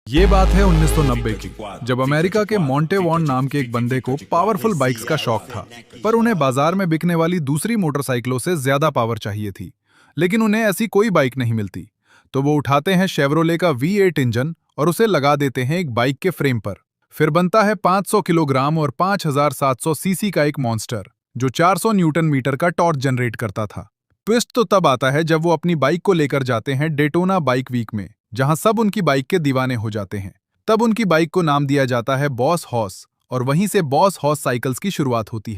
ये बात है 1990 की, जब अमेरिका के मॉन्टेवॉन नाम के एक बंदे को पावरफुल बाइक्स का शौक था। पर उन्हें बाजार में बिकने वाली दूसरी मोटरसाइकिलों से ज्यादा पावर चाहिए थी, लेकिन उन्हें ऐसी कोई बाइक नहीं मिलती। तो वो उठाते हैं शेवरोले का V8 इंजन और उसे लगा देते हैं एक बाइक के फ्रेम पर। फिर बनता है 500 किलोग्राम और 5700 सीसी का एक मॉन्स्टर, जो 400 न्यूटन मीटर का टॉर्क जनरेट करता था। ट्विस्ट तो तब आता है जब वो अपनी बाइक को लेकर जाते हैं डेटोना बाइक वीक में, जहां सब उनकी बाइक के दीवाने हो जाते हैं। तब उनकी बाइक को नाम दिया जाता है बॉस हॉर्स, और वहीं से बॉस हॉर्स साइकिल्स की शुरुआत होती है।